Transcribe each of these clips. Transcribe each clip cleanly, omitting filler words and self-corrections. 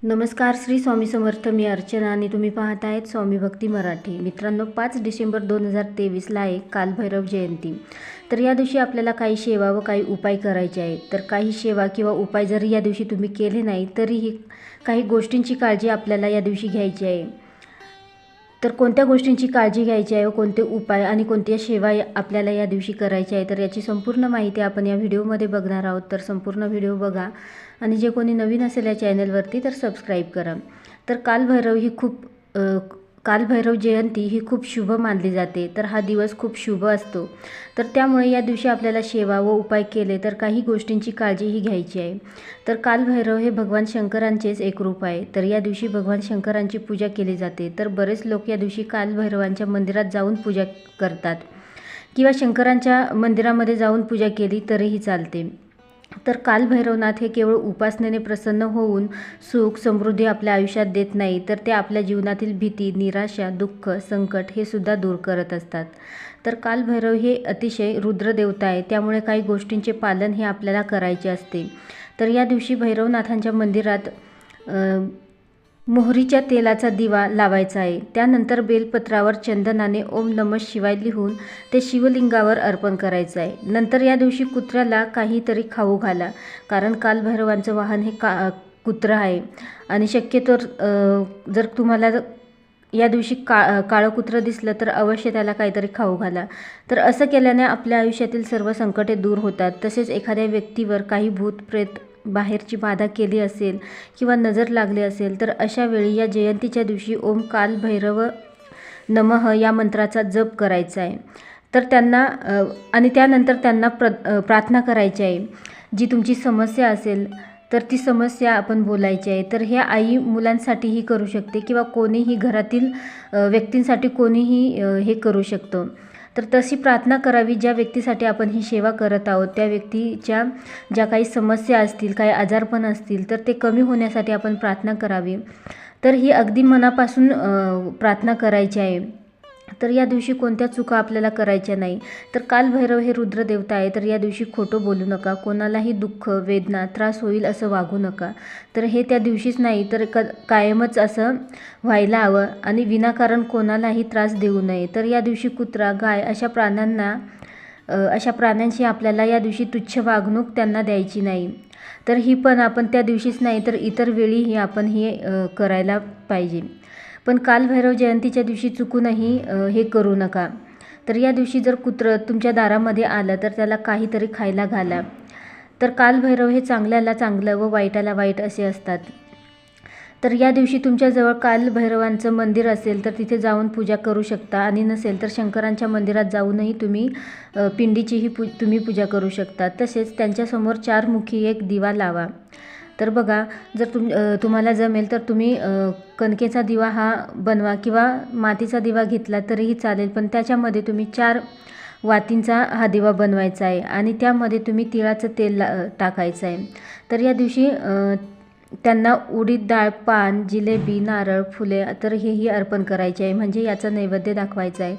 नमस्कार, श्री स्वामी समर्थ. मी अर्चना आणि तुम्ही पाहत आहेत स्वामी भक्ती मराठी. मित्रांनो, 5 डिसेंबर 2023ला आहे कालभैरव जयंती. तर या दिवशी आपल्याला काही सेवा व काही उपाय करायचे आहेत. तर काही सेवा किंवा उपाय जरी या दिवशी तुम्ही केले नाही तरीही काही गोष्टींची काळजी आपल्याला या दिवशी घ्यायची आहे. तर कोणत्या गोष्टींची काळजी घ्यायची आहे व कोणते उपाय आणि कोणत्या सेवा आपल्याला या दिवशी करायची आहे, तर याची संपूर्ण माहिती आपण या व्हिडिओमध्ये बघणार आहोत. तर संपूर्ण व्हिडिओ बघा आणि जे कोणी नवीन असेल या चॅनलवरती तर सबस्क्राईब करा. तर कालभैरव जयंती ही खूप शुभ मानली जाते. तर हा दिवस खूप शुभ असतो. तर त्यामुळे या दिवशी आपल्याला सेवा व उपाय केले तर काही गोष्टींची काळजीही घ्यायची आहे. तर कालभैरव हे भगवान शंकरांचेच एक रूप आहे. तर या दिवशी भगवान शंकरांची पूजा केली जाते. तर बरेच लोक या दिवशी कालभैरवांच्या मंदिरात जाऊन पूजा करतात किंवा शंकरांच्या मंदिरामध्ये जाऊन पूजा केली तरीही चालते. तर कालभैरवनाथ हे केवळ उपासनेने प्रसन्न होऊन सुख समृद्धी आपल्या आयुष्यात देत नाही, तर ते आपल्या जीवनातील भीती, निराशा, दुःख, संकट हे सुद्धा दूर करत असतात. तर कालभैरव हे अतिशय रुद्र देवता आहे. त्यामुळे काही गोष्टींचे पालन हे आपल्याला करायचे असते. तर या दिवशी भैरवनाथांच्या मंदिरात मोहरीच्या तेलाचा दिवा लावायचा आहे. त्यानंतर बेलपत्रावर चंदनाने ओम नमः शिवाय लिहून ते शिवलिंगावर अर्पण करायचं आहे. नंतर या दिवशी कुत्र्याला काहीतरी खाऊ घाला, कारण कालभैरवांचं वाहन हे कुत्रं आहे. आणि शक्यतो जर तुम्हाला या दिवशी काळं कुत्रं दिसलं तर अवश्य त्याला काहीतरी खाऊ घाला. तर असं केल्याने आपल्या आयुष्यातील सर्व संकटे दूर होतात. तसेच एखाद्या व्यक्तीवर काही भूत प्रेत बाहेरची बाधा केली असेल किंवा नजर लागली असेल तर अशा वेळी या जयंतीच्या दिवशी ओम कालभैरव नमः या मंत्राचा जप करायचा आहे. तर त्यांना आणि त्यानंतर त्यांना प्रार्थना करायची आहे. जी तुमची समस्या असेल तर ती समस्या आपण बोलायची आहे. तर हे आई मुलांसाठीही करू शकते किंवा कोणीही घरातील व्यक्तींसाठी कोणीही हे करू शकतो. तर तशी प्रार्थना करावी. ज्या व्यक्तीसाठी आपण ही सेवा करत आहोत त्या व्यक्तीच्या ज्या काही समस्या असतील, काही आजारपण असतील तर ते कमी होण्यासाठी आपण प्रार्थना करावी. तर ही अगदी मनापासून प्रार्थना करायची आहे. तर या दिवशी कोणत्या चुका आपल्याला करायच्या नाही. तर कालभैरव हे रुद्र देवता आहे. तर या दिवशी खोटं बोलू नका, कोणालाही दुःख, वेदना, त्रास होईल असं वागू नका. तर हे त्या दिवशीच नाही तर कायमच असं व्हायला हवं आणि विनाकारण कोणालाही त्रास देऊ नये. तर या दिवशी कुत्रा, गाय अशा प्राण्यांशी आपल्याला या दिवशी तुच्छ वागणूक त्यांना द्यायची नाही. तर ही पण आपण त्या दिवशीच नाही तर इतर वेळीही आपण हे करायला पाहिजे. पण कालभैरव जयंतीच्या दिवशी चुकूनही हे करू नका. तर या दिवशी जर कुत्रं तुमच्या दारामध्ये आलं तर त्याला काहीतरी खायला घाला. तर कालभैरव हे चांगल्याला चांगलं व वाईटाला वाईट असे असतात. तर या दिवशी तुमच्याजवळ कालभैरवांचं मंदिर असेल तर तिथे जाऊन पूजा करू शकता आणि नसेल तर शंकरांच्या मंदिरात जाऊनही तुम्ही पिंडीचीही तुम्ही पूजा करू शकता. तसेच त्यांच्यासमोर 4 मुखी एक दिवा लावा. तर बघा, जर तुम्हाला जमेल तर तुम्ही कणकेचा दिवा हा बनवा किंवा मातीचा दिवा घेतला तरीही चालेल. पण त्याच्यामध्ये तुम्ही 4 वातींचा हा दिवा बनवायचा आहे आणि त्यामध्ये तुम्ही तिळाचं तेल टाकायचं आहे. तर या दिवशी त्यांना उडीद डाळ, पान, जिलेबी, नारळ, फुले तर हेही अर्पण करायचे आहे, म्हणजे याचा नैवेद्य दाखवायचा आहे.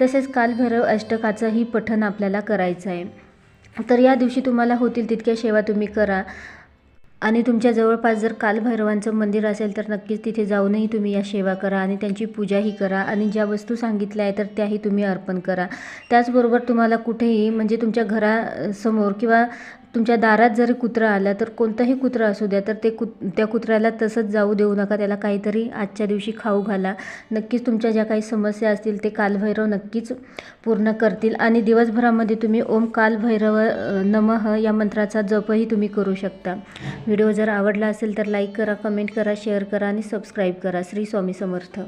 तसेच कालभैरव अष्टकाचंही पठण आपल्याला करायचं आहे. तर या दिवशी तुम्हाला होतील तितक्या सेवा तुम्ही करा आणि तुमच्या जवळपास जर कालभैरवांचं मंदिर असेल तर नक्कीच तिथे जाऊनही तुम्ही या सेवा करा आणि त्यांची पूजाही करा आणि ज्या वस्तू सांगितल्या आहे तर त्याही तुम्ही अर्पण करा. त्याचबरोबर तुम्हाला कुठेही म्हणजे तुमच्या घरासमोर किंवा तुमच्या दारात जरी कुत्रं आलं तर कोणतंही कुत्रं असू द्या तर त्या कुत्र्याला तसंच जाऊ देऊ नका. त्याला काहीतरी आजच्या दिवशी खाऊ घाला. नक्कीच तुमच्या ज्या काही समस्या असतील ते कालभैरव नक्कीच पूर्ण करतील आणि दिवसभरामध्ये तुम्ही ओम कालभैरव नमः या मंत्राचा जपही तुम्ही करू शकता. व्हिडिओ जर आवडला असेल तर लाईक करा, कमेंट करा, शेअर करा आणि सबस्क्राईब करा. श्री स्वामी समर्थ.